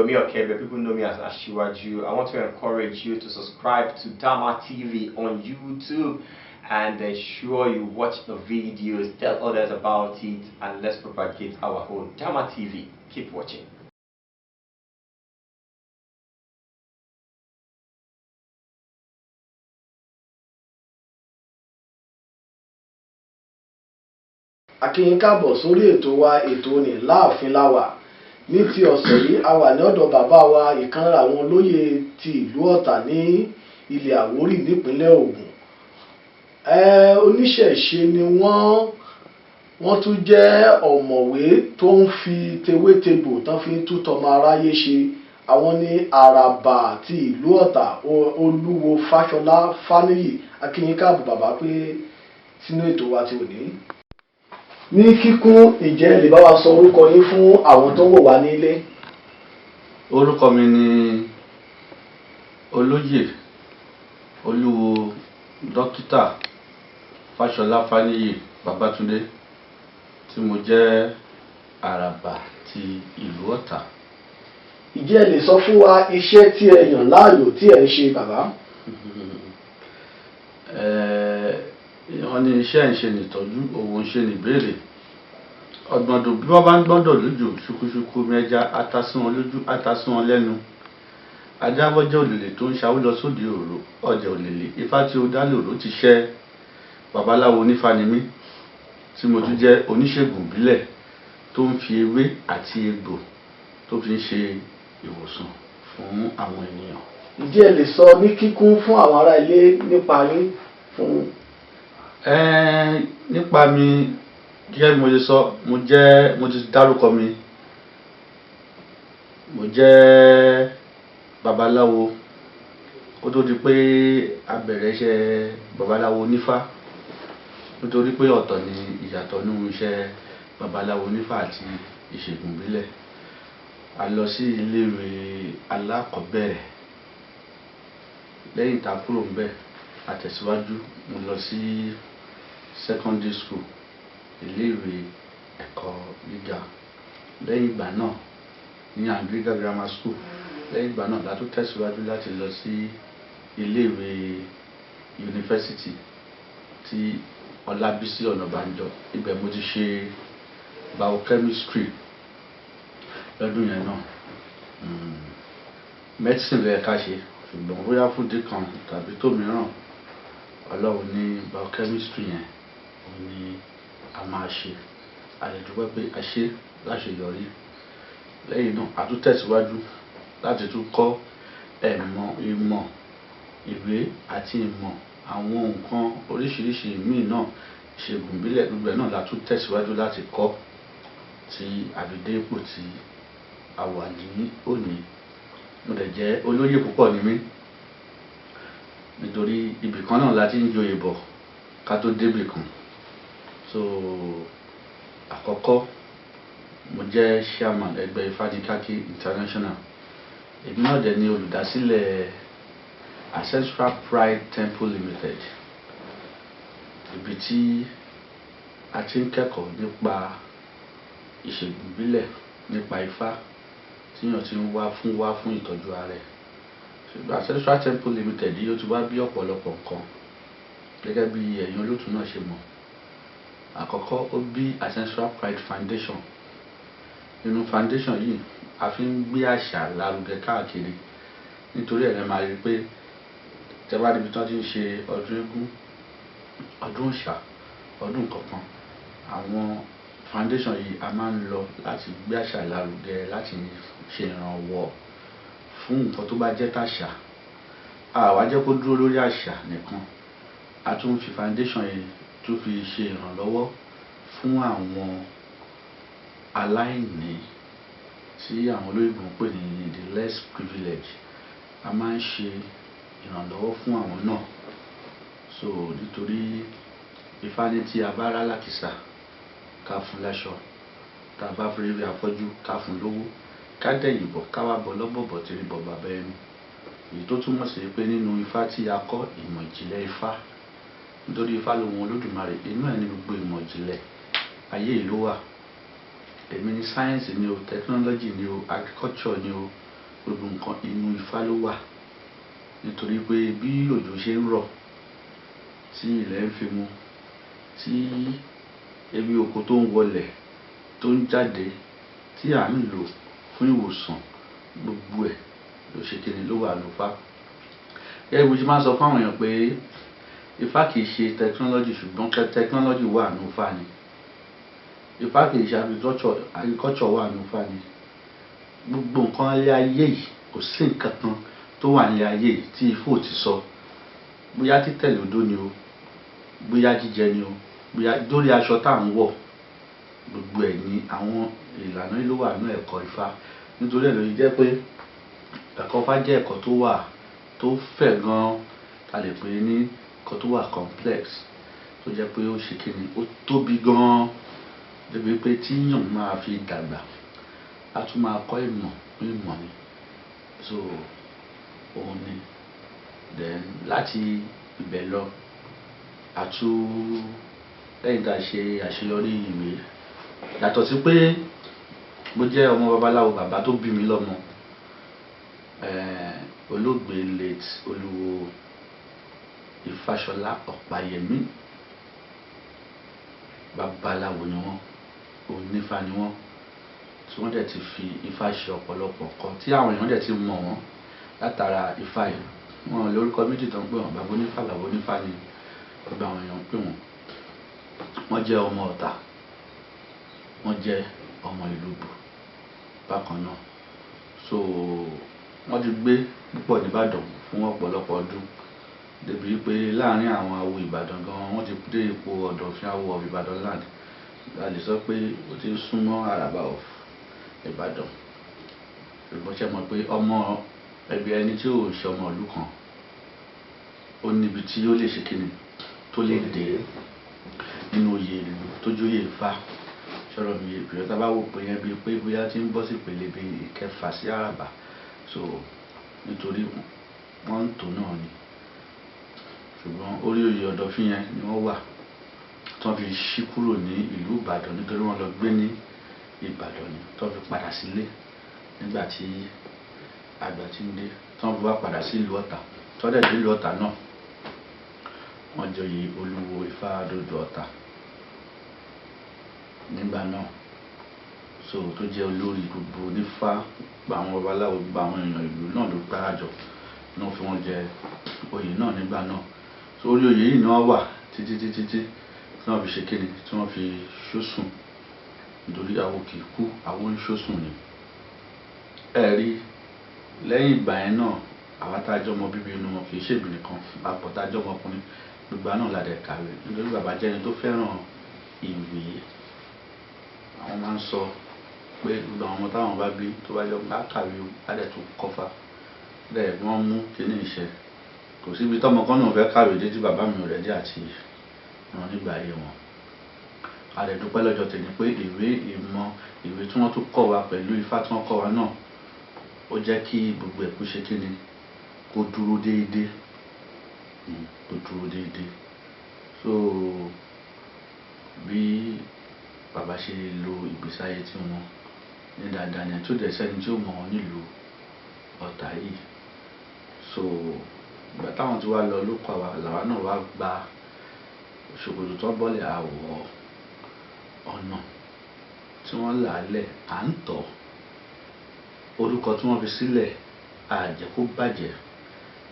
Yomi Okebe, people know me as Ashiwaju. I want to encourage you to subscribe to Dama TV on YouTube and ensure you watch the videos, tell others about it, and let's propagate our whole Dama TV. Keep watching. A kí yín káàbọ̀ sórí ètò wa ètò ní láàfin láwà ní ti ọ̀sẹ̀ yìí a wà ní ọ̀dọ̀ bàbá wa ìkan lára àwọn olóyè ti ìlú Ọ̀tà ní ilẹ̀ Àwórì nípínlẹ̀ Ògùn. Oníṣẹ̀ṣe ni wọ́n tún jẹ́ ọ̀mọ̀wé tó ń fi tewétegbò tán fi ń tú tọmọ aráyé ṣe. Àwọn ní Àràbà ti ìlú Ọ̀tà Olúwo Fáṣọlá Fáníyì. A kí yín káàbọ̀ bàbá pé sínú ètò wa ti òní. Ní kíkún ìjẹ́ lè bá wa sọ orúkọ yín fún àwọn tó wò wá nílé. Orúkọ mi ni Olóyè Olúwo Dókítà Fáṣọlá Fáníyì Babátúndé tí mo jẹ́ Àràbà ti ìlú Ọ̀tà. Ìjẹ́ lè sọ fún wa iṣẹ́ tí ẹ yàn láàyò tí ẹ ń ṣe bàbá. Wọ́n ní iṣẹ́ ń ṣe nìtọ́jú, òwò ń ṣe nìbéèrè. Ọ̀gbọ̀ndọ̀ bí wọ́n bá ń gbọ́dọ̀ lójú, ṣùkúṣùkú mẹ́ja atásí wọn lójú, atásí wọn lẹ́nu. Ajábọ́jẹ́ òlèlè tó ń ṣàwó lọ sóde òrò, ọ̀jẹ̀ òlèlè. Ifá tí ó dá lòrò ti ṣẹ́. Babaláwo onífá ni mí, tí mo tún jẹ́ oníṣègùn ìbílẹ̀ tó ń fi ewé àti egbò tó fi ń ṣe ìwòsàn fún àwọn ènìyàn. Ìjẹ́ lè sọ ní kíkún fún àwọn ará ilé nípa yín fún. Nípa mi gẹ́gẹ́ bí mo ṣe sọ, mo ti dárúkọ mi. Mo jẹ́ babaláwo kó tó di pé a bẹ̀rẹ̀ iṣẹ́ babaláwo onífá, nítorí pé ọ̀tọ̀ ni ìyàtọ̀ nínú iṣẹ́ babaláwo onífá àti ìṣègùn ìbílẹ̀. A lọ sí iléèwé alákọ̀ọ́bẹ̀rẹ̀, lẹ́yìn tá a kúrò ńbẹ̀ a tẹ̀síwájú, mo lọ sí secondary school, iléèwé ẹ̀kọ́ gíga. Lẹ́yìn ìgbà náà ní Anglican Grammar School. Lẹ́yìn ìgbà náà la tún tẹ̀síwájú láti lọ sí iléèwé yunifásitì ti Ọlábísí Ọ̀nàbànjọ. Ibẹ̀ mo ti ṣe biochemistry lọ́dún yẹn náà. Medicine ló yẹ ká ṣe, ṣùgbọ́n bóyá fún ìdí kan tàbí tó mìíràn, Ọlọ́run ní biochemistry yẹn òun ni a máa ṣe. A lè dúpẹ́ pé a ṣe láṣeyọrí. Lẹ́yìn náà a tún tẹ̀síwájú láti tún kọ́ ìmọ̀ ìwé àti ìmọ̀ àwọn nǹkan oríṣiríṣi míì náà. Ìṣègùn ìbílẹ̀ gbogbo náà la tún tẹ̀síwájú láti kọ́ tí àbídé ipò tí a wà ní òní. Mo dẹ̀ jẹ́ olóyè púpọ̀ ní mí, nítorí ibì kan náà la ti ń joyè bọ̀ ká tó débì kan. So àkọ́kọ́ mo jẹ́ chairman ẹgbẹ́ Ifádíkákí International. Èmi náà dẹ̀ ni olùdásílẹ̀ Ancestral Pride Temple Limited, ibi tí a ti ń kẹ́kọ̀ọ́ nípa ìṣègùn ìbílẹ̀, nípa Ifá tíyàn ti ń wá fún ìtọ́jú ara ẹ̀. Ṣùgbọ́n Ancestral Temple Limited yóò ti wá bí ọ̀pọ̀lọpọ̀ nǹkan gẹ́gẹ́ bí ẹ̀yin olóòtú náà ṣe mọ̀. Àkọ́kọ́ ó bí Ancestral Pride Foundation. Nínú foundation yìí a fi ń gbé àṣà lárugẹ káàkiri, nítorí ẹ̀ lè máa rí pé tẹ́ bá níbi tí wọ́n ti ń ṣe ọdún eégún, ọdún òòṣà, ọdún kankan, àwọn foundation yìí a máa ń lọ láti gbé àṣà lárugẹ, láti ṣe ìrànwọ́ fún nǹkan tó bá jẹ́ tàṣà. Àwa jẹ́ kó dúró lórí àṣà nìkan, a tún fi foundation yìí tún fi ṣe ìrànlọ́wọ́ fún àwọn aláìní tí àwọn olóyìnbó ń pè ní the less privileged. A máa ń ṣe ìrànlọ́wọ́ fún àwọn náà. So nítorí Ifá ní tí a bá rá lákìsà ká fún láṣọ, tá a bá fi rí afọ́jú ká fún lówó, ká dẹ̀yìn bọ̀ ká wá bọ̀ lọ́bọ̀bọ̀ tí rí bọ̀ bàbá ẹnu. Èyí tó túmọ̀ sí pé nínú Ifá tí a kọ́ ìmọ̀ ìjìnlẹ̀ Ifá, nítorí Ifá lóhun Olódùmarè, inú ẹ̀ ní gbogbo ìmọ̀ ìjìnlẹ̀ ayé ìlú wà. Èmi ní sáyẹ́ǹsì ni o, technology ni o, agriculture ni o, gbogbo nǹkan inú Ifá ló wà, nítorí pé bí òjò ṣe ń rọ̀ tí ilẹ̀ ń fi mu, tí ewé oko tó ń wọlẹ̀ tó ń jáde tí à ń lò fún ìwòsàn, gbogbo ẹ̀ ló ṣe kíni ló wà ní Ifá. Gẹ́gẹ́ bí mo ṣe máa ń sọ fún àwọn èèyàn pé Ifá kìí ṣe technology, ṣùgbọ́n technology wà ní Ifá ni. Ifá kìí ṣe agriculture wà ní Ifá ni. Gbogbo nǹkan ilé ayé yìí, kò sí nǹkan kan tó wà ní ayé yìí tí Ifá ò ti sọ. Bóyá títẹ̀lé odó ni o, bóyá jíjẹ ni o, bóyá dórí aṣọ tá à ń wọ̀, gbogbo ẹ̀ ni àwọn ìlànà yìí ló wà nínú ẹ̀kọ́ Ifá. Nítorí ẹ̀ ló jẹ́ pé ẹ̀kọ́ Ifá jẹ́ ẹ̀kọ́ tó fẹ̀ gan-an, ta lè pè ní ẹ̀kọ́ tó wà complex, tó jẹ́ pé ó ṣe kíni, ó tóbi gan-an, débi pé tí yàn máa fi dàgbà a tún máa kọ́ ìmọ̀ fún ìmọ̀ ni. So òun ni. Then láti ibẹ̀ lọ lẹ́yìn tá a ṣe àṣeyọrí ìwé, yàtọ̀ sí pé mo jẹ́ ọmọ babaláwo, bàbá tó bí mi lọ́mọ, olóògbé late Olúwo Ifáṣọlá Ọ̀páyẹmí, babaláwo ni wọ́n, onífá ni wọ́n, tí wọ́n dẹ̀ ti fi Ifá ṣe ọ̀pọ̀lọpọ̀ nǹkan tí àwọn èèyàn dẹ̀ ti mọ̀ wọ́n látara Ifá yìí. Wọn lórúkọ méjì tó ń pè wọ́n, bàbá onífá ni gbogbo àwọn èèyàn ń pè wọ́n. Wọ́n jẹ́ ọmọ Ọ̀tà, wọ́n jẹ́ ọmọ Ìlúbù bákan náà. So wọ́n ti gbé púpọ̀ ní Ìbàdàn fún ọ̀pọ̀lọpọ̀ ọdún, débi pé láàárín àwọn awo Ìbàdàn gan wọ́n ti dé ipò Ọ̀dọ̀fin Awo of Ìbàdàn land. A lè sọ pé ó ti súnmọ́ Àràbà of Ìbàdàn. Ṣùgbọ́n ṣe mọ̀ pé ọmọ ẹgbẹ́ ẹni tí ò ṣe ọmọ ìlú kan, ó níbi tí ó lè ṣe kíni tó lè dé nínú oyè ìlú tó jóyè Ifá. Ṣọ́rọ̀ mi ìpìlẹ̀ tá bá wò pé yẹn bíi pé bóyá tí ń bọ́ sí ìpele bíi ìkẹfà sí Àràbà. So nítorí wọ́n ń tò náà ni. Ṣùgbọ́n orí oyè Ọ̀dọ̀fin yẹn ni wọ́n wà, tí wọ́n fi ṣí kúrò ní ìlú Ìbàdàn nítorí wọ́n lọ gbé ní Ìbàdàn ni, tí wọ́n fi padà sílé nígbà tí àgbà ti ń dé, tí wọ́n fi wá padà sí ìlú Ọ̀tà. Tí wọ́n dẹ̀ dé ìlú Ọ̀tà náà, wọ́n joyè Olúwo Ifádòdò Ọ̀tà nígbà náà. So tó jẹ́ olórí gbogbo onífá, gba àwọn babaláwo, gba àwọn èèyàn ìlú náà ló gbárajọ náà fi wọ́n jẹ oyè náà nígbà náà. So orí oyè yìí náà wà títí tí wọ́n fi ṣe kíni, tí wọ́n fi ṣósùn, nítorí awo kì í kú, awo ń ṣósùn ni. Ẹ̀rí lẹ́yìn ìgbà yẹn náà, àwa tá a jẹ́ ọmọ bíbí inú wọn, kì í ṣèbí nìkan, àpọ̀ tá a jẹ́ ọmọkùnrin, gbogbo náà la dẹ̀ kàwé, nítorí bàbá jẹ́ ẹni tó fẹ́ràn ìwé. Àwọn máa ń sọ pé gbogbo àwọn ọmọ táwọn bá bí tó bá jọ bá kàwé o, á dẹ̀ tún kọ́fà. Bẹ́ẹ̀ wọ́n mú kíní ìṣe. Kò síbi tọ́mọ kan náà fẹ́ kàwé dé tí bàbá mi ò rẹ̀ dé àti ràn nígbà ayé wọn. A lè dúpẹ́ lọ́jọ́ tèmi pé ìwé tí wọ́n tún kọ́ wa pẹ̀lú Ifá tí wọ́n kọ́ wa náà, ó jẹ́ kí gbogbo ẹ̀kú ṣe kíni, kó dúró déédéé. Kó dúró déédéé. So bí bàbá ṣe lo ìgbésí ayé tí wọ́n ní dáadáa ni, tó dẹ̀ sẹ́ni tí ó mọ̀ wọ́n nílùú Ọ̀tà yìí. So ìgbà táwọn tí wá lọ ló kọ́ wa, làwa náà wá gba ṣòkòtò tó bọ́lẹ̀ àwọ̀ ọ̀nà tí wọ́n là á lẹ̀, à ń tọ̀. Orúkọ tí wọ́n fi sílẹ̀, àjẹ́ kó bàjẹ́.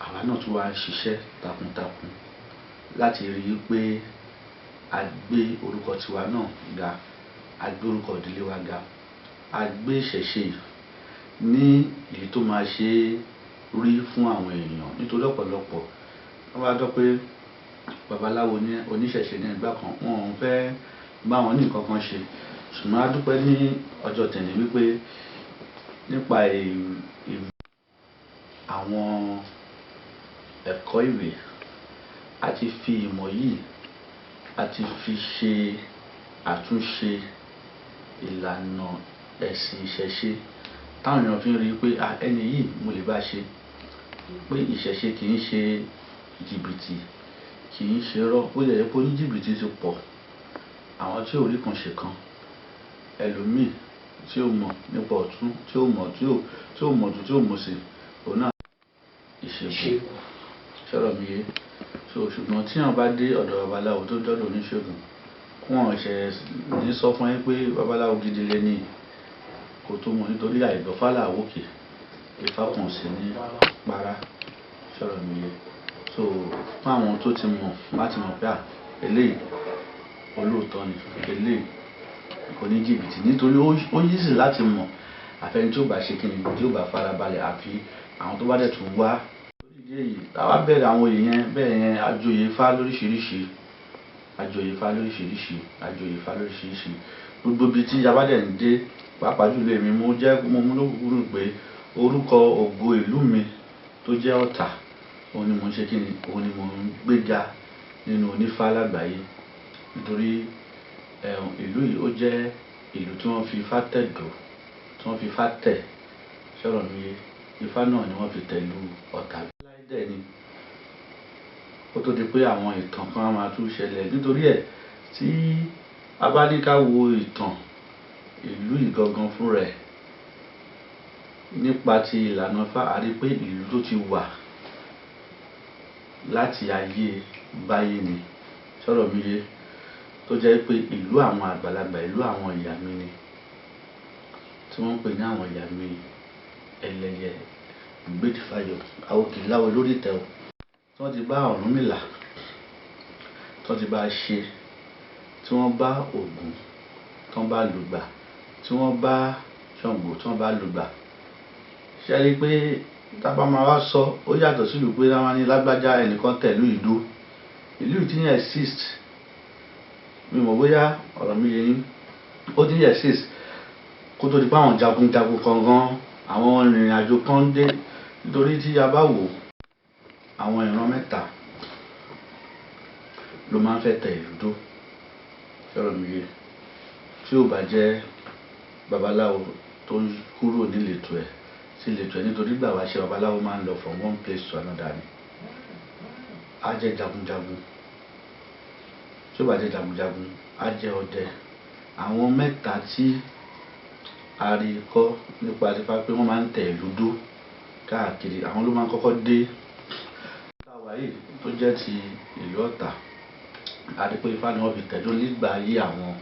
Àwa náà tún wá ń ṣiṣẹ́ takuntakun láti rí i pé a gbé orúkọ tiwa náà ga, a gbé orúkọ ìdílé wa ga, a gbé ìṣẹ̀ṣe ní èyí tó máa ṣe rí fún àwọn èèyàn. Nítorí ọ̀pọ̀lọpọ̀ wọ́n bá dọ́ pé babaláwo ní oníṣẹ̀ṣe ní ìgbà kan, wọn ò fẹ́ bá wọn ní nǹkan kan ṣe. Ṣùgbọ́n a dúpẹ́ ní ọjọ́ tẹ̀ní wípé nípa àwọn ẹ̀kọ́ ìwé, a ti fi ìmọ̀ yìí, a ti fi ṣe àtúnṣe ìlànà ẹ̀sìn ìṣẹ̀ṣe, táwọn èèyàn fi ń rí i pé ẹni yìí mo lè bá ṣe, pé ìṣẹ̀ṣe kì í ṣe jìbìtì, kì í ṣe irọ́. Ó lè jẹ́ pé oníjìbìtì ti pọ̀, àwọn tí ò rí kan ṣe kan, ẹlòmíì tí ó mọ̀ nípa ọ̀tún, tí ó mọ̀ tí ó mọ̀ ọ̀tún, tí ó mọ̀ sí, òun náà ìṣègùn. Sọ̀rọ̀ mi yé. So ṣùgbọ́n tí wọ́n bá dé ọ̀dọ̀ babaláwo tó dọ́dọ̀ oníṣègùn, wọ́n ṣẹ̀ ní sọ fún yín pé babaláwo gidi lẹ́ni kò tó mọ̀, nítorí àìgbọ́fálà àwòkè Ifá kan sì ní para. Sọ̀rọ̀ mi yé. So fún àwọn tó ti mọ̀ láti mọ̀ pé eléyìí olóòótọ́ ni, eléyìí kò ní jìbìtì, nítorí ó yí sí láti mọ̀ àfẹni tí ó bá ṣe kíni, tí ó bá farabalẹ̀, àfi àwọn tó bá dẹ̀ tún wá. Lórí ìdí èyí, táwa bẹ̀rẹ̀ àwọn èèyàn bẹ́ẹ̀ yẹn, àjòyè Ifá lóríṣiríṣi, àjòyè Ifá lóríṣiríṣi, àjòyè Ifá lóríṣiríṣi. Gbogbo ibi tí a bá dẹ̀ ń dé, pàápàá jùlọ èmi mo mú lókùnkúndùn pé orúkọ ògo ìlú mi tó jẹ́ Ọ̀tà, òun ni mo ń ṣe kíni, òun ni mo ń gbéga nínú onífá lágbàáyé. Nítorí ìlú yìí ó jẹ́ ìlú tí wọ́n fi Ifá tẹ̀dó, tí wọ́n fi Ifá tẹ̀. Sọ̀rọ̀ mi yé. Ifá náà ni wọ́n fi tẹ̀lú Ọ̀tà láìdẹ̀ ni. Ó tó di pé àwọn ìtàn kan máa tún ṣẹlẹ̀. Nítorí ẹ̀, tí a bá ní ká wo ìtàn ìlú yìí gangan fún rẹ̀ nípa ti ìlànà Ifá, a rí pé ìlú tó ti wà láti ayé báyé ni. Sọ̀rọ̀ mi yé. Tó jẹ́ pé ìlú àwọn àgbàlagbà, ìlú àwọn ìyá mi ni, tí wọ́n ń pè ní àwọn ìyá mi ẹlẹ́yẹ Ìgbédìfáyọ̀, Àwòkìláwọ̀ lórí ìtẹ́ o. Tí wọ́n ti bá Ọ̀rúnmìlà, tí wọ́n ti bá ṣe, tí wọ́n bá Ògún, tí wọ́n bá Lùgbà, tí wọ́n bá Ṣàngó, tí wọ́n bá Lùgbà. Ṣé rí pé tábà máa wá sọ, ó yàtọ̀ sí ìlú pé wọ́n ní lágbájá ẹnìkan tẹ̀lú ìlú. Ìlú tí ń exist, mi mọ̀ bóyá ọ̀rọ̀ mi yé yín, ó ti ń exist kó tó di pé àwọn jagunjagun kan gan, àwọn ìrìn àjò kan dé. Nítorí tí a bá wò, àwọn ìran mẹ́ta ló máa ń fẹ́ tẹ ìlú dó. Sọ̀rọ̀ mi yé. Tí ó bá jẹ́ babaláwo tó kúrò níletò ẹ̀ sí ìletò ẹ̀, nítorí gbà wá ṣe babaláwo máa ń lọ from one place to another ni. Á jẹ́ jagunjagun. Tí ó bá jẹ́ jagunjagun, á jẹ́ ọdẹ. Àwọn mẹ́ta tí a rí kọ́ nípa Ifá pé wọ́n máa ń tẹ ìlú dó káàkiri, àwọn ló máa ń kọ́kọ́ dé. Táwa yìí tó jẹ́ ti ìlú Ọ̀tà, a rí pé Ifá ni wọ́n fi tẹ̀dó nígbà ayé àwọn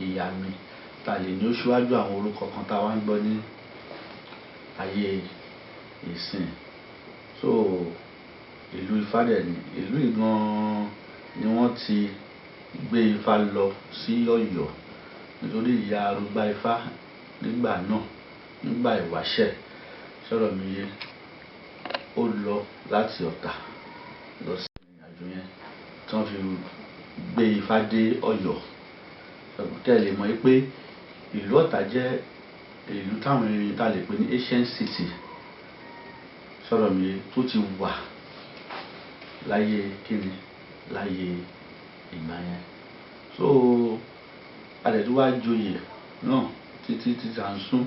ìyá mi. Ta lè ní ó ṣíwájú àwọn orúkọ kan tá wá ń gbọ́ ní ayé ìsìn. So ìlú Ifá dẹ̀ ni, ìlú yìí gan ni wọ́n ti gbé Ifá lọ sí Ọ̀yọ́. Nítorí ìyá arúgbá Ifá nígbà náà, nígbà ìwáṣẹ̀. Sọ̀rọ̀ mi yé. Ó lọ láti Ọ̀tà lọ sí ìrìn àjò yẹn tí wọ́n fi gbé Ifá dé Ọ̀yọ́. Tẹ́ lè mọ̀ pé ìlú Ọ̀tà jẹ́ ìlú táwọn èèyàn ta lè pè ní ancient city. Sọ̀rọ̀ mi yé. Tó ti wà láyé kíni, láyé ìgbà yẹn. So a dẹ̀ tún wá joyè náà títí à ń sún.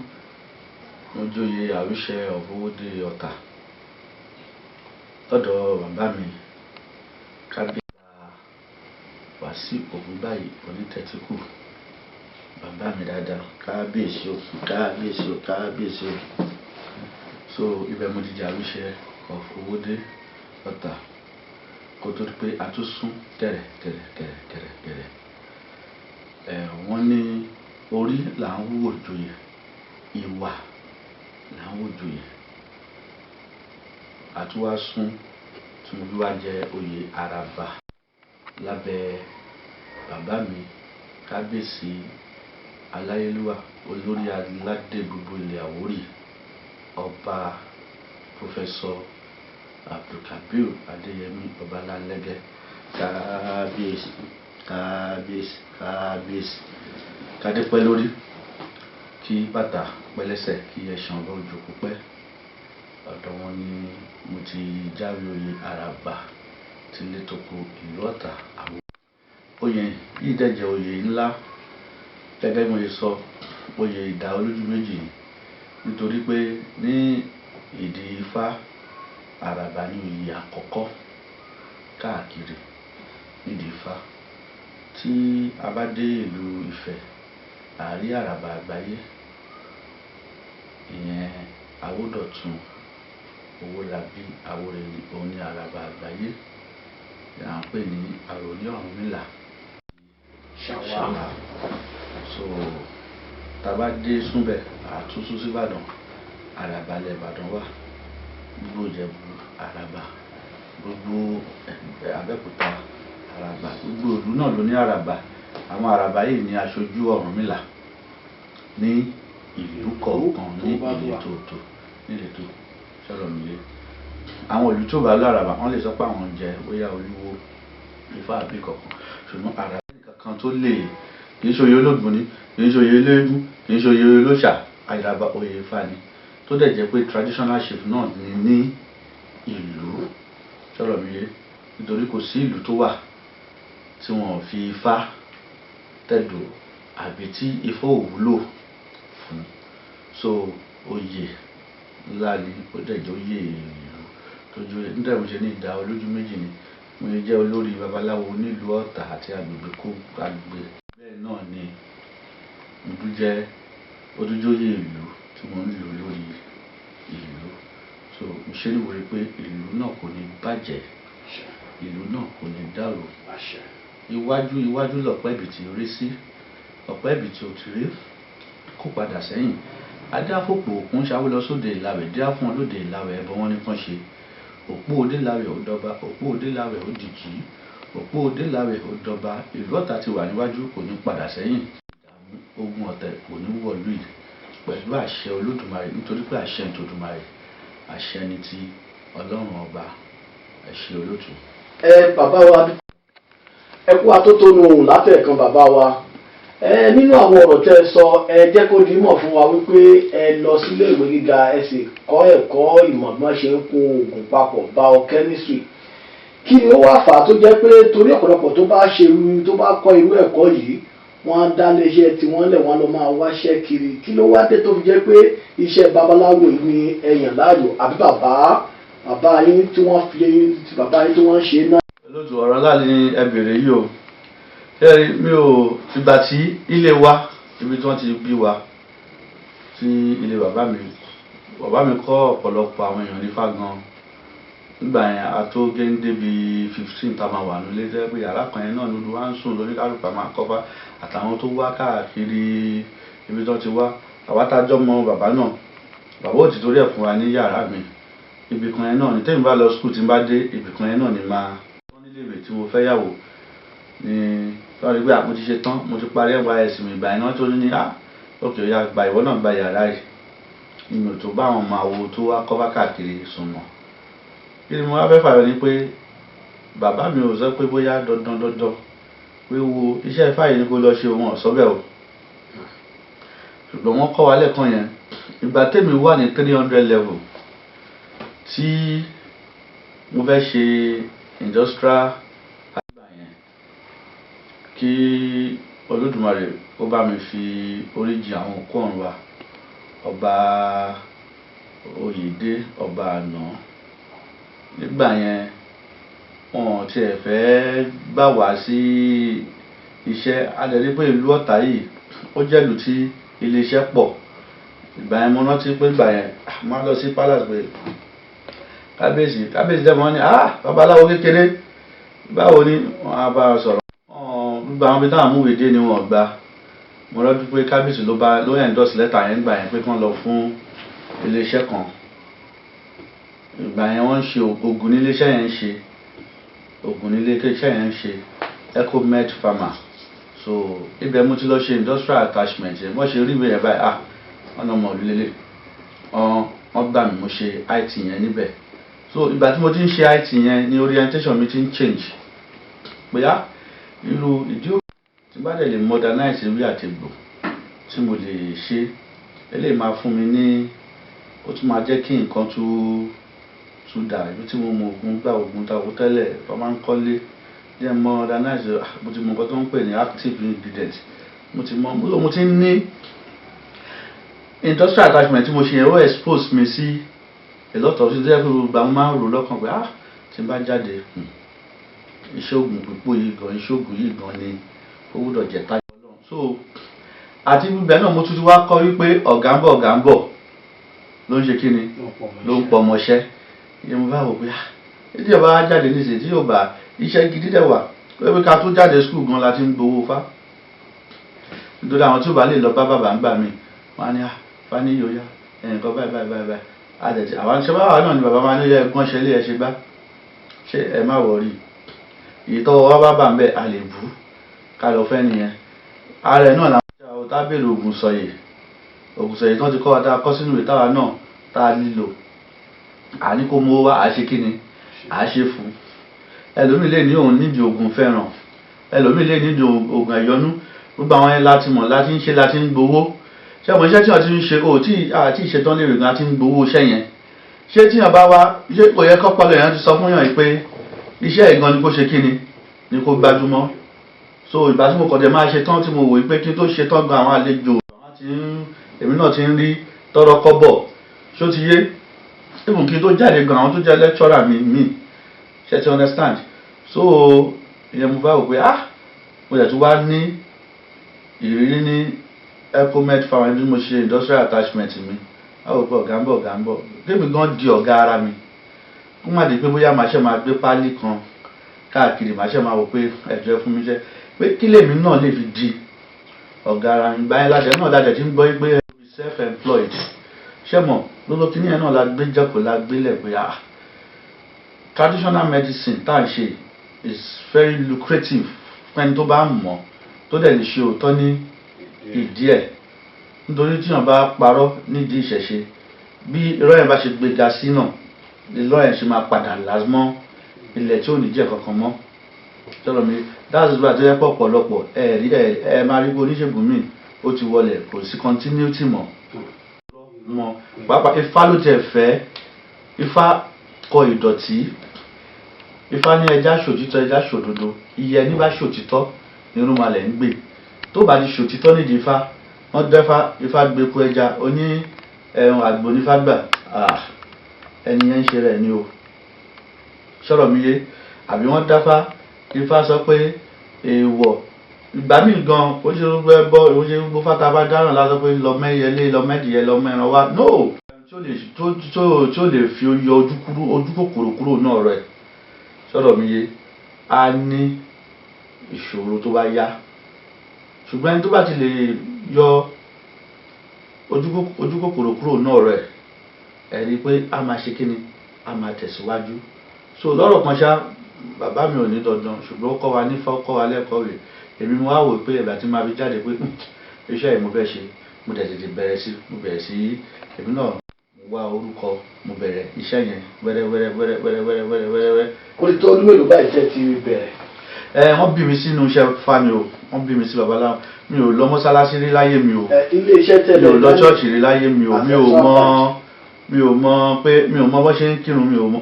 Mo joyè Àwíṣẹ of Owódé Ọ̀tà lọ́dọ̀ bàbá mi Kábíyèsí Wàsíù Ògúnbáyìí Onítẹ̀tíkù. Bàbá mi dáadáa, kábíyèsí o, kábíyèsí o, kábíyèsí o. So ibẹ̀ mo ti jẹ Àwíṣẹ of Owódé Ọ̀tà kó tó di pé a tún sún kẹ̀rẹ̀. Wọ́n ní orí là ń wò joyè, ìwà là ń wò joyè. A tún wá sún tí mo fi wá jẹ oyè Àràbà lábẹ́ bàbá mi Kábíyèsí Aláyélúwà olórí aládé gbogbo ilẹ̀ Àwórì, Ọba Professor Abdulkabir Adéyẹmí Ọbalálẹ́gẹ́. Kábíyèsí, kábíyèsí, kábíyèsí. Kádé pẹ́ lórí, kí bàtà pẹ́ lẹ́sẹ̀, kí ẹṣin ọba ojú kó pẹ́. Ọ̀dọ̀ wọn ni mo ti jáwé oyè Àràbà tí lé toko ìlú Ọ̀tà Àwórì. Oyè yìí dẹ̀ jẹ́ oyè ńlá, gẹ́gẹ́ bí mo ṣe sọ, oyè ìdá olójú méjì. Nítorí pé ní ìdí Ifá, Àràbà ni oyè àkọ́kọ́ káàkiri nídìí Ifá. Tí a bá dé ìlú Ifẹ̀, a rí Àràbà àgbáyé ìyẹn Awódọ̀tun Owólabí Àwórẹ̀lẹ̀ òun ní àràbà àgbáyé tí à ń pè ní àròlé Ọ̀rúnmìlà ṣàwá. So tàbá dé súnbẹ̀ àtúnṣú síbàdàn àràbà ilẹ̀ Ìbàdàn wà, gbogbo Ìjẹ̀bú àràbà, gbogbo Abẹ́òkúta àràbà, gbogbo ìlú náà ló ní àràbà. Àwọn àràbà yìí ní aṣojú Ọ̀rúnmìlà ní ìlú kọ̀ọ̀kan ní ìletò sọ̀rọ̀ nílé. Àwọn ìlú tó bá lọ àràbà wọ́n lè sọ pé àwọn jẹ bóyá Olúwo Ifá àbí kankan, ṣùgbọ́n àràbà kankan tó lè kì í ṣe oyè Olóògùn ni, kì í ṣe oyè eléégún, kì í ṣe oyè olóṣà, àràbà oyè Ifá ni, tó dẹ̀ jẹ́ pé traditional chief náà ní ìlú sọ̀rọ̀ nílé, nítorí kò sí ìlú tó wà tí wọ́n fi Ifá tẹ̀dó àbí tí Ifá ò wúlò fún. So oyè ńlá ni ó dẹ̀ jẹ́ oyè ìlú tó jó nítorí mo ṣe ní ìdá olójú méjì ni mo lè jẹ́ olórí babaláwo nílùú Ọ̀tà àti agbègbè kó agbègbè. Bẹ́ẹ̀ náà ni mo jẹ́ odújóyè ìlú tí mo ń lò lórí ìlú. So mo ṣe níwòye pé ìlú náà kò ní bàjẹ́, ìlú náà kò ní dàrú. Iwájú lọ̀pẹ́ ibi tí orí sí, ọ̀pẹ́ ibi tí ó ti rí kó padà sẹ́yìn. Adáfòpò òkun ṣáwó lọ sóde Ìlàwẹ̀, díá fún olóde Ìlàwẹ̀ ẹbọ wọn ní kàn ṣe. Òpó òde Ìlàwẹ̀ ó dọba, òpó òde Ìlàwẹ̀ ó dìjì, òpó òde Ìlàwẹ̀ ó dọba. Ìlú Ọ̀tà ti wà níwájú kò ní padà sẹ́yìn. Ìdààmú ogun ọ̀tẹ̀ kò ní wọ̀lú yìí pẹ̀lú àṣẹ Olódùmarè, nítorí pé àṣẹ ní tòdùmarè, àṣẹ ní ti Ọlọ́run ọba. Ẹ ṣé olóòtú. Bàbá wa ẹ kú atótónu ohùn látẹ̀kan bàbá wa. Nínú àwọn ọ̀rọ̀ tẹ́ ẹ sọ, ẹ jẹ́ kó di mọ̀ fún wa wípé ẹ lọ sílé ìwé gíga ẹ sì kọ́ ẹ̀kọ́ ìmọ̀ bí wọ́n ṣe ń kun oògùn papọ̀ biochemistry. Kí ni ó wá fà á tó jẹ́ pé torí ọ̀pọ̀lọpọ̀ tó bá kọ́ irú ẹ̀kọ́ yìí wọ́n á dá léṣẹ́ tí wọ́n lẹ̀ wọ́n lọ máa wáṣẹ́ kiri? Kí ló wá dé tó fi jẹ́ pé iṣẹ́ babaláwo yìí ni ẹ yàn láàyò, àbí bàbá yín tí wọ́n ṣe náà? Olóòtú ọ̀rọ̀ ńlá ni ẹ bèrè yìí o. Mi ò ìgbà tí ilé wa ibi tí wọ́n ti bí wa tí ilé bàbá mi kọ́ ọ̀pọ̀lọpọ̀ àwọn èèyàn nífá gan. Nígbà yẹn a tó géńdé bíi 15 tá máa wà nílé jẹ́ pé yàrá kan yẹn náà ló wá ń sùn lóníkálùkù máa kọ́fá àtàwọn tó wá káàkiri ibi tí wọ́n ti wá. Àwa tá jọ mọ bàbá náà, bàbá ò ti torí ẹ̀ fún wa ní yàrá mi. Ibì kan yẹn náà ni tẹ́mi bá lọ skul tí n bá dé ibì kan yẹn náà ni máa wọ́n nílé ìwé tí mo fẹ́ yàwó ni wọ́n rí pé mo ti ṣe tán, mo ti parí NYSC mi. Ìgbà yẹn náà tó ní òkè ọ̀yà gba ìwọ náà gba yàrá yìí. Ìmọ̀ tó bá àwọn máa wo tó wá kọ́fá káàkiri sùn mọ́. Kí ni mo wá fẹ́ fàyọ ni pé bàbá mi ò sọ pé bóyá dandan pé wo iṣẹ́ Ifá yìí ni kó lọ ṣe òun ọ̀sọ́bẹ̀ o. Ṣùgbọ́n wọ́n kọ́ wa lẹ́ẹ̀kan yẹn. Ìgbà tèmi wà ní 300 level tí mo fẹ́ ṣe industrial àgbà yẹn, kí Olódùmarè ó bá mi fi oríjì àwọn òkú ọ̀run wa, ọba Oyèdé ọba àná. Nígbà yẹn wọn ti ẹ̀ fẹ́ gbà wá sí iṣẹ́. A lè rí pé ìlú Ọ̀tà yìí ó jẹ́ ìlú tí iléeṣẹ́ pọ̀. Ìgbà yẹn mo rántí pé ìgbà yẹn máa lọ sí palace pé kábíyèsí dẹ́mọ̀ wọ́n ní babaláwo kékeré báwo ni wọ́n á bá sọ̀rọ̀. Gbogbo àwọn ibi táwọn amúwèé dé ni wọ́n gbà. Mo rántí pé kábíyèsí ló endorse lẹ́tà yẹn nígbà yẹn pé kí wọ́n lọ fún iléeṣẹ́ kan. Ìgbà yẹn wọ́n ń ṣe ògùn ní iléeṣẹ́ yẹn ń ṣe ògùn ní iléeṣẹ́ yẹn ń ṣe Ecomed Pharma. So ibẹ̀ mo ti lọ ṣe industrial attachment yẹn. Wọ́n ṣe rí ìwé yẹn báyìí ọ̀nà ọmọ ìlú lélẹ̀ wọ́n gbà mí mo ṣe IT yẹn níbẹ̀. So ìgbà tí mo ti ń ṣe IT yẹn ni orientation mi ti ń change. Bóyá irú ìdí òkú tí bá dẹ̀ lè modernize ewé àti egbò tí mo lè ṣe, eléyìí máa fún mi ní, ó tún máa jẹ́ kí nǹkan tún dà. Ibi tí mo mọ ògùn tàwọn tẹ́lẹ̀ tó máa ń kọ́lé jẹ́ modernize. Mo ti mọ nǹkan tó ń pè ní active ingredient. Mo ti ní industrial attachment tí mo ṣe yẹn ó expose mi sí a lot of things. Gbogbo àwọn máa ń rò lọ́kàn pé tí n bá jáde iṣẹ́ ògùn pípò yìí gan, iṣẹ́ ògùn yìí gan ni ó gbọ́dọ̀ jẹ́ tájú Ọlọ́run. So àti ibẹ̀ náà mo tún ti wá kọ́ wípé ọ̀gá ń bọ̀ ló ń ṣe kí ni ló ń pọ̀ ọmọṣẹ́. ìyẹn mo bá wò pé ìdí ẹ̀ bá jáde níṣẹ́ tí yóò bá iṣẹ́ gidi dẹ̀ wà pé ká tó jáde skul gan la ti ń gbowó fá nítorí àwọn tí ó bá lè lọ bá bàbá ń gbà mí wọn á ní fani yóò yá nǹkan báyìí àdẹ̀tí àwọn aṣọ báwa náà ni bàbá máa ní ẹgbọ́n ṣe lé ẹ ṣe gbá ṣé ẹ má wọrí ìtọ́wọ́ wá bá bà ń bẹ̀ a lè bú ká lọ fẹ́ nìyẹn ààrẹ náà làwọn ọ̀tá bèrè ògùn sọ̀yè tán ti kọ́ wa tá a kọ́ sínú ìwé táwa náà tá a lílò àní kó mú wá àá ṣe kí ni àá ṣe fún ẹlòmíì lè ní òun nídìí ògùn fẹ́ràn ẹlòmíì lè nídìí ògùn ẹ̀yọnú gbogbo àwọn yẹn láti mọ̀ láti ń ṣe láti ń gbowó ṣé àwọn iṣẹ́ tí wọ́n ti ń ṣe àti ìṣetán lè rìn láti ń gbowó iṣẹ́ yẹn ṣé tí wọ́n bá wá ṣé kò yẹ kọ́pọ̀lọ́ yẹn ti sọ fún yàn pé iṣẹ́ ìgan ni kó ṣe kí ni kó gbájúmọ́ so ìgbà tí mo kọ̀ dẹ̀ máa ṣe tán tí mo wò pé kí n tó ṣe tán gan àwọn àlejò èmi náà ti ń rí tọrọ kọ́bọ̀ ṣó ti yé even kí n tó jáde gan àwọn tó jẹ́ lecturer mi ṣe ti understand so ìyẹn mo bá wò pé mo yẹ tó wá ní ìrírí ní Ecomed farm bí mo ṣe industrial attachment mi àwọn òpin ọ̀gá ń bọ̀ kémi gan di ọ̀gá ara mi kó má di pé bóyá màá ṣe máa gbé pálí kan káàkiri màá ṣe máa wò pé ẹ̀jọ̀ fún mi jẹ́ pé kí lèmi náà lè fi di ọ̀gá ara mi báyìí ládẹ náà ládẹ tí ń gbọ́ pé self-employed ṣé mọ̀ lọ́dọ̀ kí nìyẹn náà la gbé jẹ́kọ̀ọ́ la gbélẹ̀ pé traditional medicine tá à ń ṣe is very lucrative fẹ́ni tó bá mọ̀ tó dẹ̀ lè ṣe òótọ́ ní ìdí ẹ̀ nítorí tí wọ́n bá parọ́ nídìí ìṣẹ̀ṣe bí irọ́ yẹn bá ṣe gbéga sí náà irọ́ yẹn ṣe máa padà lásmọ́ ilẹ̀ tí ò ní jẹ́ kankan mọ́ sọ̀rọ̀ mi that's why tó yẹ pọ̀ ọ̀pọ̀lọpọ̀ ẹ máa rí oníṣègùn míì ó ti wọlé kò sí continuity mọ́ pàápàá ifá ló tẹ̀ fẹ́ ifá kọ ìdọ̀tí ifá ní ẹja ṣòtítọ́ ẹja ṣòdodo iye ẹni bá ṣòtítọ́ ní irúnmalẹ̀ ń gbé tó bá ti ṣòtítọ́ nídìí ifá wọ́n dẹ́fá ifá gbẹ̀kú ẹja oní ẹ̀hún àgbò nífá gbà ẹni yẹn ń ṣe rẹ̀ ni o sọ̀rọ̀ mi yé àbí wọ́n dáfá ifá sọ pé èèwọ̀ ìgbà míì gan ó ṣe gbogbo ẹbọ ó ṣe gbogbo fata bá dáràn lásán pé lọ mẹ́yẹlé lọ mẹ́dìyẹ lọ mẹ́ran wá no tí ó lè fi yọ ojú kòkòrò kúrò náà rẹ̀ sọ̀rọ̀ mi yé a ní ìṣòro tó bá yá ṣùgbọ́n ẹni tó bá ti lè yọ ojú kòkòrò kúrò náà rẹ̀ ẹ̀rí pé a máa ṣe kíni a máa tẹ̀síwájú so lọ́rọ̀ kan ṣá bàbá mi ò ní dandan ṣùgbọ́n ó kọ́ wa nífà ó kọ́ wa lẹ́kọ̀ọ́ rẹ̀ èmi mo wá wò pé ẹ̀bà tí máa fi jáde pé iṣẹ́ yìí mo fẹ́ ṣe mo tètè bẹ̀rẹ̀ sí èmi náà mo wá orúkọ mo bẹ̀rẹ̀ iṣẹ́ yẹn wẹ́rẹ́wẹ́rẹ́. kò lè tó ọdún mélòó báyìí tẹ́ ti bẹ̀rẹ̀. wọ́n bí mi sínú iṣẹ́ fámi o wọ́n bí mi sí babaláwo mi ò lọ mọ́sálásí rí láyé mi o ilé iṣẹ́ tẹ̀lé mi ò lọ ṣọ́ọ̀ṣì rí láyé mi o mi ò mọ bó ṣe ń kírun mi ò mọ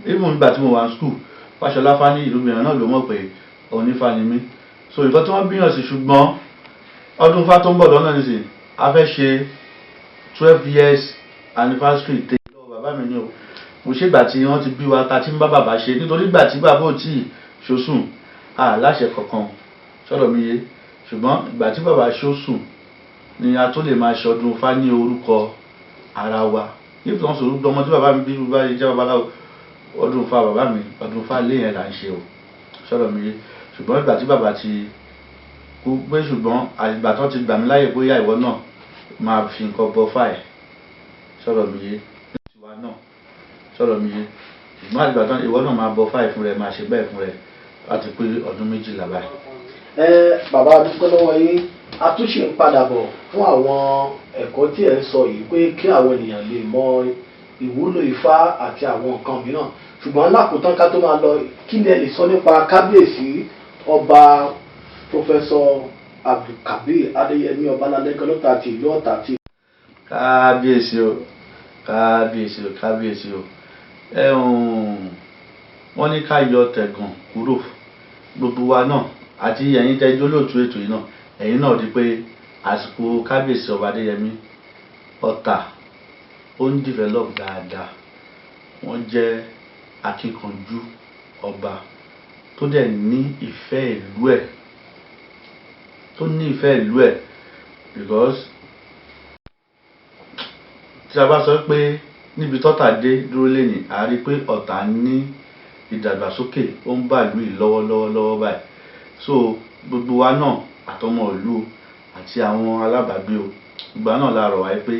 even nígbà tí mo wà ní skul Fáṣọlá Fáni ìlú mìíràn náà ló mọ̀ pé onífá ni mí so ìfọ́ tí wọ́n bíyàn sí ṣùgbọ́n ọdún fá tó ń bọ̀ lọ́nà nìsín a fẹ́ ṣe 12 years anniversary tẹ bàbá mi ni o mo ṣe ìgbà tí wọ́n ti bí wa ta tí ń bá bàbá ṣe nítorí ìgbà tí bàbá ò tí ì ṣosùn láṣẹ kankan sọ̀rọ̀ mi yé ṣùgbọ́n ìgbà tí bàbá ṣosùn ni a tó lè máa ṣọdún fá ní orúkọ ara wa nípa wọn sọ̀rọ̀ ọmọ tí bàbá mi bí bá yẹ jẹ́ babaláwo ọdún fá bàbá mi ọdún fá lé yẹn là ń ṣe o sọ̀rọ̀ mi yé ṣùgbọ́n ìgbà tí bàbá ti kú pé ṣùgbọ́n àgbà tó ti gbà mí láyè bóyá ìwọ náà máa fi nǹkan bọ fáì sọ̀rọ̀ mi yé tiwa náà sọ̀rọ̀ mi yé ṣùgbọ́n àgbà tó ìwọ náà máa bọ fáì fún rẹ máa ṣe bẹ́ẹ̀ fún rẹ láti pé ọdún 12 báyìí. bàbá dúpẹ́ lọ́wọ́ yín a tún ṣe ń padà bọ̀ fún àwọn ẹ̀kọ́ tí ẹ̀ ń sọ yìí pé kí àwọn ènìyàn lè mọ ìwúlò Ifá àti àwọn nǹkan mìíràn ṣùgbọ́n lákòótán ká tó máa lọ kí ni ẹ lè sọ nípa kábíyèsí ọba Pọfẹsọ Abdulkabir Adéyẹmí Ọbaládẹ́kẹ́ lọ́tà àti ìlú Ọ̀tà àti. kábíyèsí o wọ́n ní ká yọ tẹ̀gàn kúrò gbogbo wa náà àti ẹ̀yin tẹ́jú lóòtú ètò yìí náà ẹ̀yin náà di pé àsìkò kábíyèsí ọba Adéyẹmí Ọ̀tà ó ń develop dáadáa wọ́n jẹ́ akíkanjú ọba tó dẹ̀ ní ìfẹ́ ìlú ẹ̀ because tí a bá sọ pé níbi tọ́tà dé dúró lẹ́yìn a rí pé Ọ̀tà ní ìdàgbàsókè ó ń bá ìlú yìí lọ́wọ́lọ́wọ́ báyìí. So gbogbo wa náà àtọmọ ìlú àti àwọn alábàágbé o ìgbà náà la rọ̀ wáyé pé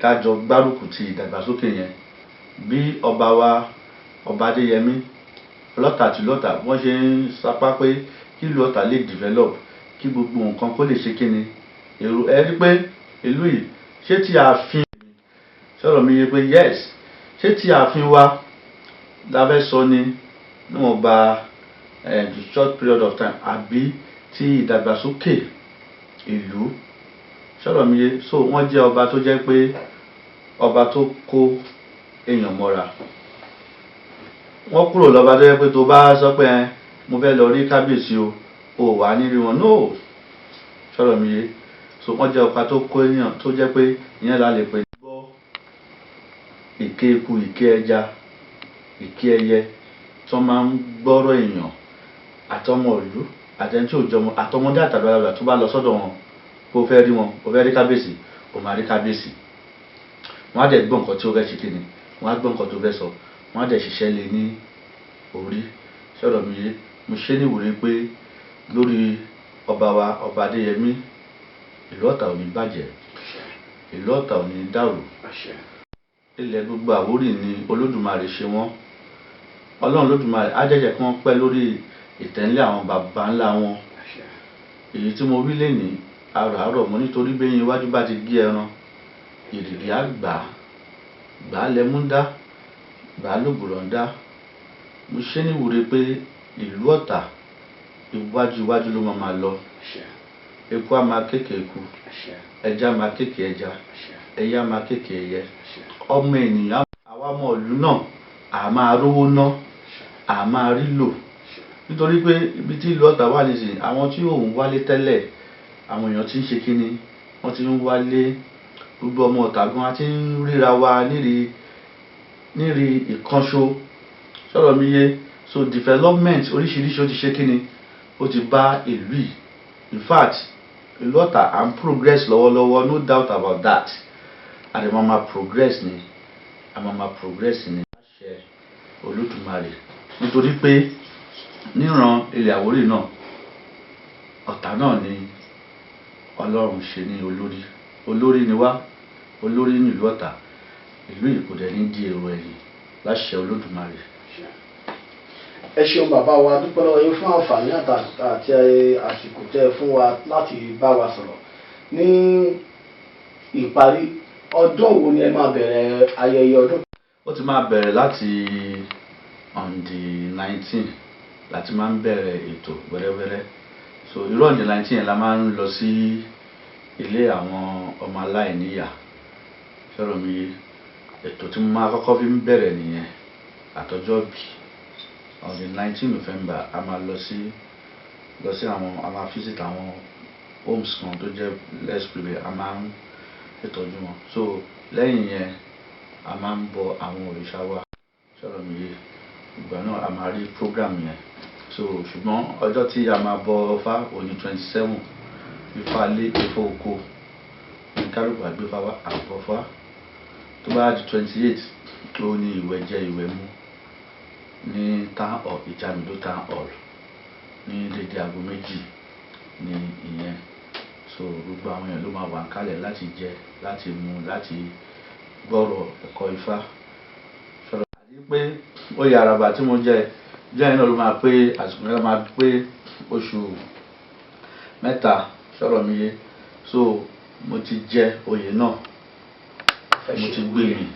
ká jọ gbárùkù ti ìdàgbàsókè yẹn bí ọba wa Ọba Adéyẹmí lọ́tà àti lọ́tà wọ́n ṣe ń sapá pé kí ìlú Ọ̀tà lè develop kí gbogbo nǹkan kó lè ṣe kíni èrò ẹ rí pé ìlú yìí ṣé tí ààfin sọ̀rọ̀ mi yé pé yes ṣé tí ààfin wa la fẹ́ sọ ni níwọ̀n ba the short period of time àbí tí ìdàgbàsókè ìlú sọ̀rọ̀ mi yé so wọ́n jẹ́ ọba tó jẹ́ pé ọba tó kó èèyàn mọ́ra wọ́n kúrò lọ́ba tó jẹ́ pé tó bá sọ pé mo fẹ́ lọ rí kábíyèsí o wà nírí wọn no sọ̀rọ̀ mi yé so wọ́n jẹ́ ọba tó kó èèyàn tó jẹ́ pé ìyẹn la lè pè ní gbọ́ ìké eku ìké ẹja ìké ẹyẹ tó máa ń gbọ́rọ̀ èèyàn àtọmọ ìlú àtẹni tí ò jọmọ àtọmọdé àtàgbàlagbà tó bá lọ sọ́dọ̀ wọn kó fẹ́ rí wọn kó fẹ́ rí kábíyèsí ó máa rí kábíyèsí wọ́n á dẹ̀ gbọ́ nǹkan tí ó fẹ́ ṣe kíni wọ́n á gbọ́ nǹkan tó fẹ́ sọ wọ́n á dẹ̀ ṣiṣẹ́ lé ní orí sọ̀rọ̀ mi yé mo ṣe ní ìwúrí pé lórí ọba wa Ọba Adéyẹmí ìlú Ọ̀tà ò ní bàjẹ́ ìlú Ọ̀tà ò ní dàrú ilẹ̀ gbogbo Àwórì ni Olódùmarè ṣe wọ́n Ọlọ́run Olódùmarè á jẹ́ kí wọ́n pẹ́ lórí ìtẹ́ńlẹ̀ àwọn bàbá ńlá wọn èyí tí mo wí lẹ́nìí àràárọ̀ mo nítorí bẹ́yìn iwájú bá ti gé ẹran ìrìrì á gbà á lẹ́mú dá gbà á lògbòrò ń dá mo ṣe ní ìwúre pé ìlú Ọ̀tà iwájú ló máa lọ eku á máa kéèké eku ẹja máa kéèké ẹja ẹyẹ á máa kéèké ẹyẹ ọmọ ènìyàn àwa ọmọ ìlú náà à máa rówó ná à máa rí lò nítorí pé ibi tí ìlú Ọ̀tà wà nísìnyí àwọn tí òun wálé tẹ́lẹ̀ àwọn èèyàn tí ń ṣe kíni wọ́n ti ń wálé gbogbo ọmọ Ọ̀tà gan àti ń ríra wa níri ìkànṣó sọ̀rọ̀ mi yé so development oríṣiríṣi ó ti ṣe kíni ó ti bá ìlú yìí in fact ìlú Ọ̀tà à ń progress lọ́wọ́lọ́wọ́ no doubt about that àdèmàmà progress ni àṣẹ Olódùmarè nítorí pé níran ilẹ̀ Àwórì náà Ọ̀tà náà ni Ọlọ́run ṣe ní olórí ni wá olórí ní ìlú Ọ̀tà ìlú yìí kò dẹ̀ ní di èrò ẹ̀yìn láṣẹ Olódùmarè. ẹ ṣeun bàbá wa dúpẹ́ lọ́wọ́ yín fún àǹfààní àti àsìkò tẹ́ ẹ fún wa láti bá wa sọ̀rọ̀ ní ìparí ọdún wo ni ẹ máa bẹ̀rẹ̀ ayẹyẹ ọdún. ó ti máa bẹ̀rẹ̀ láti on the 19 láti máa ń bẹ̀rẹ̀ ètò wẹ́rẹ́wẹ́rẹ́ so irú on the 19 yẹn la máa ń lọ sí ilé àwọn ọmọ aláìníyà sọ̀rọ̀ mi ètò tí mo máa kọ́kọ́ fi ń bẹ̀rẹ̀ nìyẹn àtọjọ́ bí on the 19 November a máa lọ sí àwọn a máa visit àwọn homes kan tó jẹ́ less privileged a máa ń ìtọ́jú wọn so lẹ́yìn yẹn a máa ń bọ àwọn òrìṣà wa sọ̀rọ̀ mi yé ìgbà náà a máa rí program yẹn so ṣùgbọ́n ọjọ́ tí a máa bọ Ifá òní 27 Ifá lé Ifá oko ní kálukú àgbéfá wa àbọ̀fá tó bá di 28 tó ní ìwẹ̀ jẹ ìwẹ̀ mu ní town hall Ìjàmìdó town hall ní dédé aago 2 ní ìyẹn so gbogbo àwọn èèyàn ló máa wà kálẹ̀ láti jẹ láti mu láti gbọ́rọ̀ ẹ̀kọ́ Ifá sọ̀rọ̀ àti pé oyè àràbà tí mo jẹ́ ìnáà ló máa pé àsìkò yẹn máa pé oṣù 3 sọ̀rọ̀ mi yé so mo ti jẹ oyè náà mo ti gbé mi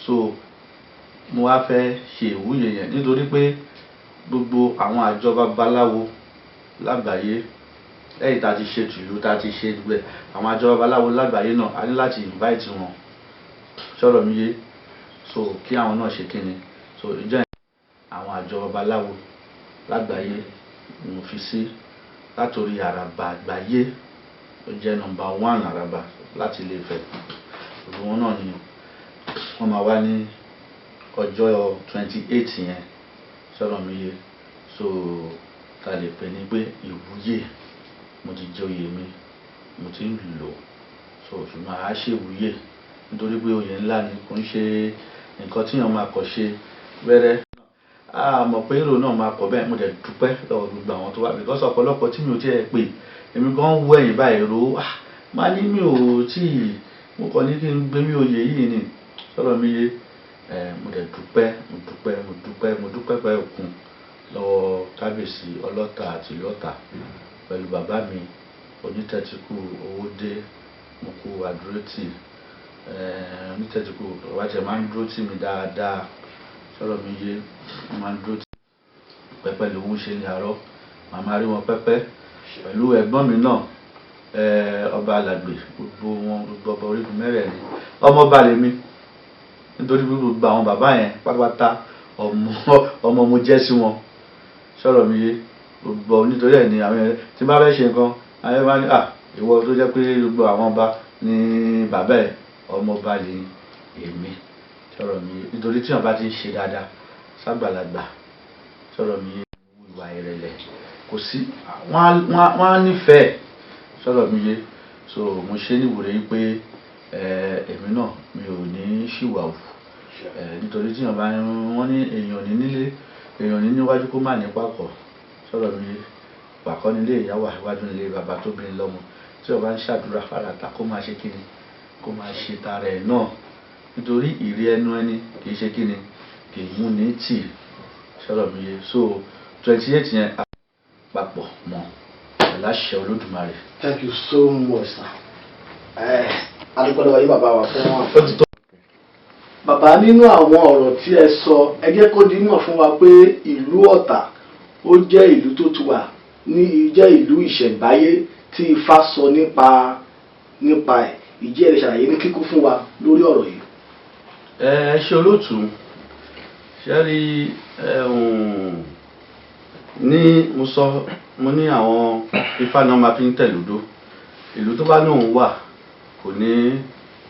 so mo wá fẹ́ ṣe ìwúyè yẹn nítorí pé gbogbo àwọn àjọ babaláwo lágbàáyé lẹ́yìn tá a ti ṣe tìlú tá a ti ṣe gbẹ àwọn àjọ babaláwo lágbàáyé náà a ní láti invite wọn sọ̀rọ̀ mi yé so kí àwọn náà ṣe kíni so ìjọ yẹn àwọn àjọ babaláwo lágbàáyé ni mo fi sí látòrí àràbà àgbáyé ó jẹ́ number 1 àràbà láti Ilé-Ifẹ̀ gbogbo wọn náà ni wọ́n máa wá ní ọjọ́ 28 yẹn sọ̀rọ̀ mi yé so ta lè pè ní pé ìwúyè mo ti jẹ oyè mi mo ti ń lò so ṣùgbọ́n a ṣe ìwúyè nítorí pé oyè ńlá ni kò ń ṣe nǹkan tí èèyàn máa kọ̀ ṣe wẹ́rẹ́. A mọ̀ pé èrò náà máa pọ̀ bẹ́ẹ̀, mo dẹ̀ dúpẹ́ lọ́wọ́ gbogbo àwọn tó wà because ọ̀pọ̀lọpọ̀ tí mi ò tiẹ̀ pè èmi gan ń wọ ẹ̀yìn báyìí ro máa ní mi ò tí mo kàn ní kí n gbé mi oyè yìí ni sọ̀rọ̀ mi yé. Mo dẹ̀ dúpẹ́ pẹ́ òkun lọ́wọ́ kábíyèsí ọlọ́ta àti ìlú Ọ̀tà pẹ̀lú bàbá mi onítẹ̀tìkù Owódé mo kú àdúrótì onítẹ̀tìkù ọba tẹ̀ máa ń dúró tì mí dáadáa sọ̀rọ̀ mi yé wọ́n máa ń dúró tì pẹ́pẹ́ lòun ṣe ní àárọ̀ màmá rí wọn pẹ́pẹ́ pẹ̀lú ẹ̀gbọ́n mi náà ọba alàgbè gbogbo ọba orígun mẹ́rẹ̀ẹ̀rin ọmọọba lèmi nítorí gbogbo àwọn bàbá yẹn pátápátá ọmọ mo jẹ́ sí wọn sọ̀rọ̀ mi yé gbogbo nítorí ẹ̀ ní àwọn ẹ̀ tí bá fẹ́ ṣe nǹkan àwọn ẹ̀ bá ní ìwọ tó jẹ́ pé gbogbo àwọn ọba ní bàbá ẹ̀ ọmọọba lè èmi sọ̀rọ̀ mi yé nítorí tí wọ́n bá ti ń ṣe dáadáa ságbàlagbà sọ̀rọ̀ mi yé ìwà ìrẹ̀lẹ̀ kò sí wọ́n á nífẹ̀ẹ́ sọ̀rọ̀ mi yé so mo ṣe níwòrè yìí pé èmi náà mi ò ní ṣìwàwù nítorí tí wọ́n ní èèyàn ní nílé èèyàn ní níwájú kó má ní pàkọ́ sọ̀rọ̀ mi yé pàkọ́ nílé ìyàwó àìwájú nílé bàbá tó bí lọ́mọ tí wọ́n bá ń ṣàdúrà fàràtà kó máa ṣe kíni kó máa ṣe tara ẹ̀ náà nítorí ìrí ẹnu ẹni kì í ṣe kíni kì í mú ní tì sọ̀rọ̀ mi yé so 28 yẹn papọ̀ mọ́ láṣẹ Olódùmarè. Thank you so much sir. Adúpẹ́ lọ́wọ́ yín bàbá wa fún wọn. Bàbá nínú àwọn ọ̀rọ̀ tí ẹ sọ ẹ jẹ́ kó di mọ̀ fún wa pé ìlú Ọ̀tà ó jẹ́ ìlú tó ti wà jẹ́ ìlú ìṣẹ̀ǹbáyé tí Ifá sọ nípa ẹ̀ ìjẹ́ ẹ̀ ṣàlàyé ní kíkún fún wa lórí ọ̀rọ̀ yìí. Ẹ ṣe olóòtú ṣe rí ní mo ní àwọn Ifá náà máa fi ń tẹ̀lódó ìlú tó bá lóun wà kò ní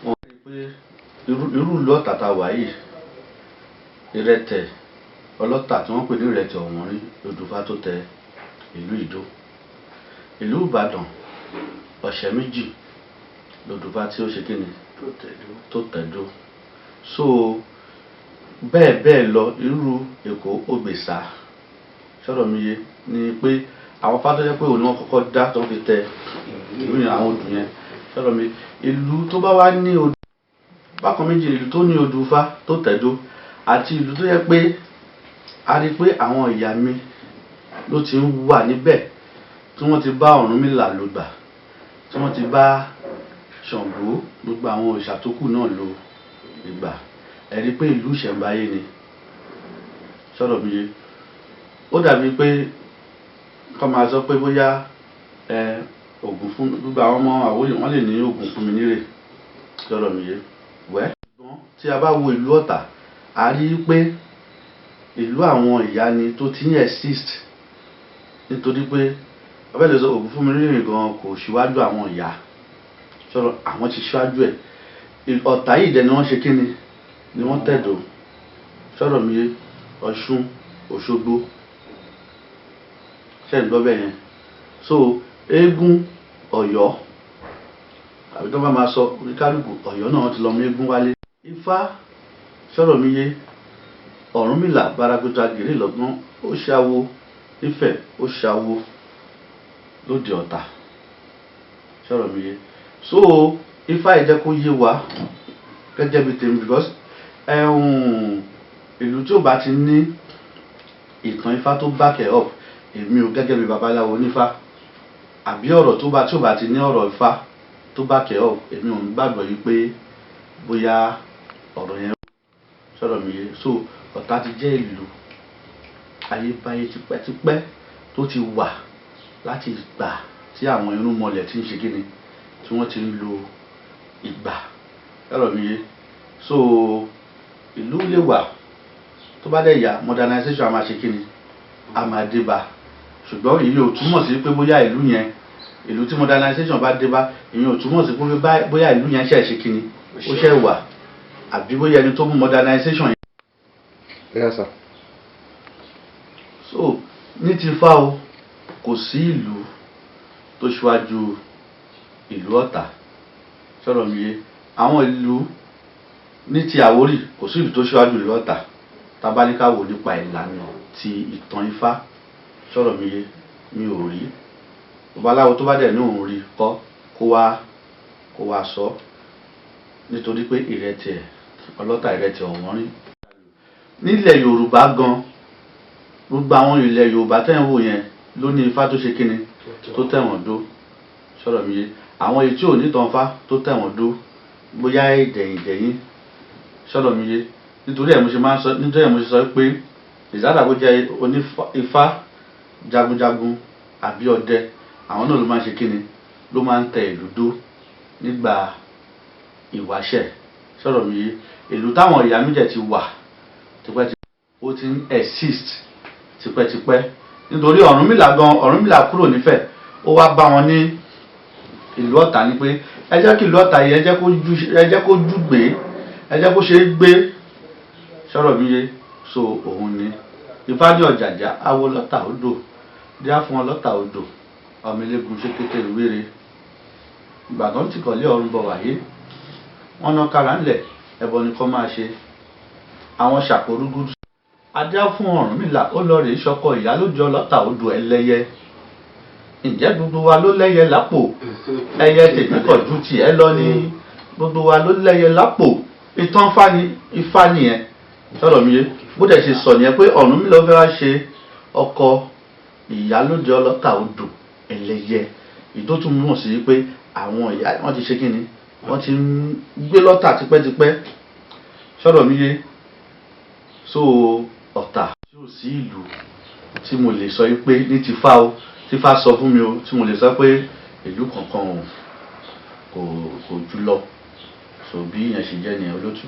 wọn rí pé irú ìlú Ọ̀tà tá wà yìí Ìrẹtẹ̀ Ọlọ́tà tí wọ́n pè ní Ìrẹtẹ̀ ọ̀wọ́n rí Odùfá tó tẹ ìlú Ìdó ìlú Ìbàdàn ọ̀sẹ̀ méjì lòdùfá tí ó ṣe kíni tó tẹ̀dó so bẹ́ẹ̀ lọ irú Èkó Ògbèsà sọ̀rọ̀ mi yé ni pé àwọn fá tó jẹ́ pé òun ni wọ́n kọ́kọ́ dá tó fi tẹ ìlú yẹn àwọn odù yẹn sọ̀rọ̀ mi ìlú tó bá wá ní odù bákan méjì ìlú tó ní Odùfá tó tẹ̀dó àti ìlú tó yẹ pé a rí pé àwọn ìyá mi ló ti ń wà níbẹ̀ tí wọ́n ti bá Ọ̀rúnmìlà lò gbà tí wọ́n ti bá Ṣàngó gbogbo àwọn òòṣà tó kù náà lò ìgbà ẹ rí pé ìlú ìṣẹ̀ǹbáyé ni sọ̀rọ̀ mi yé ó dàbí pé kọ́ máa sọ pé bóyá Ògún fún gbogbo àwọn ọmọ Àwórì wọ́n lè ní Ògún fún mi nírè sọ̀rọ̀ mi yé wẹ́ tí a bá wo ìlú Ọ̀tà a rí pé ìlú àwọn ìyá ni tó ti ń exist nítorí pé ọbẹ̀ lè sọ Ògún fún mi nírè gan kò ṣíwájú àwọn ìyá sọ̀rọ̀ àwọn ti ṣíwájú ẹ̀ Ọ̀tà yìí dẹ̀ ni wọ́n ṣe kíni ni wọ́n tẹ̀dó sọ̀rọ̀ mi yé Ọ̀ṣun Òṣogbo ṣe ń gbọ́ bẹ́ẹ̀ yẹn so eégún Ọ̀yọ́ àbí tó bá máa sọ oníkálùkù Ọ̀yọ́ náà ti lọ mú eégún wálé Ifá sọ̀rọ̀ mi yé Ọ̀rúnmìlà Bárágúdá Gèrè lọ́gbọ́n ó ṣàwo Ifẹ̀ ó ṣàwo lóde Ọ̀tà sọ̀rọ̀ mi yé so Ifá yìí jẹ́ kó yé wa gẹ́gẹ́ bí tèmi because ìlú tí ò bá ti ní ìtàn Ifá tó back it up èmi ò gẹ́gẹ́ bí babaláwo onífá àbí ọ̀rọ̀ tí ò bá ti ní ọ̀rọ̀ Ifá tó back it up èmi ò ń gbàgbọ́ yìí pé bóyá ọ̀rọ̀ yẹn sọ̀rọ̀ mi yé so Ọ̀tà ti jẹ́ ìlú ayébáyé tipẹ́tipẹ́ tó ti wà láti ìgbà tí àwọn irúnmọlẹ̀ ti ń ṣe kíni tí wọ́n ti ń lo ìgbà sọ̀rọ̀ mi yé so ìlú lè wà tó bá dẹ̀ yà modernization a máa ṣe kíni a máa dé bá ṣùgbọ́n èyí ò túmọ̀ sí pé bóyá ìlú yẹn ìlú tí modernization bá dé bá èyí ò túmọ̀ sí pé bóyá ìlú yẹn ṣe kíni ó ṣe wà àbí bóyá ẹni tó mú modernization yẹn. Yes sir. so ní ti Ifá o kò sí ìlú tó ṣíwájú ìlú Ọ̀tà sọ̀rọ̀ mi yé àwọn ìlú ní ti Àwórì kò sí ìlú tó ṣíwájú ìlú Ọ̀tà tábáníká wò nípa ìlànà ti ìtàn Ifá sọ̀rọ̀ mi yé mi ò rí babaláwo tó bá dẹ̀ ní òun rí kọ́ kó wá sọ nítorí pé ìrẹtẹ̀ ọlọ́tà ìrẹtẹ̀ ọ̀wọ́n rí nílẹ̀ Yorùbá gan gbogbo àwọn ilẹ̀ Yorùbá tẹ́ ń wò yẹn ló ní Ifá tó ṣe kíni tó tẹ̀wọ̀n dó sọ̀rọ̀ mi yé àwọn èyí tí ò ní tàn Ifá tó tẹ̀wọ̀n dó bóyá ìdẹ̀yìn sọ̀rọ̀ mi yé nítorí ẹ̀ mo ṣe sọ pé ìzádà bó jẹ́ Ifá jagunjagun àbí ọdẹ àwọn náà ló máa ń ṣe kíni ló máa ń tẹ ìlú dó nígbà ìwáṣẹ̀ sọ̀rọ̀ mi yé ìlú táwọn ìyá méjì ti wà tipẹ́tipẹ́ ó ti ń exist tipẹ́tipẹ́ nítorí Ọ̀rúnmìlà kúrò nífẹ̀ ó wá bá wọn ní ìlú Ọ̀tà ní pé ẹ jẹ́ kí ìlú Ọ̀tà yìí ẹ jẹ́ kó júgbé ẹ jẹ́ kó ṣe é gbé sọ̀rọ̀ mi yé so òun ni Ifá ní ọ̀jàjà awo lọ́tà odò díá fún ọlọ́tà odò ọmọ eléegun ṣe kété ìwére Ìbàdàn ti kọ̀lé ọ̀run bọ̀ wáyé wọn ná kára ńlẹ̀ ẹbọ ni kọ́ máa ṣe àwọn ṣàpòrúgúdù adíá fún Ọ̀rúnmìlà ó lọ rèé ṣọkọ ìyálóde ọlọ́tà odò ẹlẹ́yẹ ǹjẹ́ gbogbo wa ló lẹ́yẹ lápò ẹyẹ tèmi kọ̀ ju tiẹ̀ lọ ní gbogbo wa ló lẹ́yẹ lápò ìtàn Ifá nìyẹn sọ̀rọ̀ mi yé bó dẹ̀ ṣe sọ nìyẹn pé Ọ̀rúnmìlà fẹ́ wá ṣe ọkọ ìyálóde ọlọ́tà odò ẹlẹ́yẹ ìtó tún mọ̀ sí pé àwọn ìyá wọn ti ṣe kíni wọ́n ti ń gbé lọ́tà tipẹ́tipẹ́ sọ̀rọ̀ mi yé so Ọ̀tà tí ò sí ìlú tí mo lè sọ pé ní ti Fá o tí Fá sọ fún mi o tí mo lè sọ pé ìlú kankan kò jù lọ so bí ìyẹn ṣe jẹ́ nìyẹn olótù.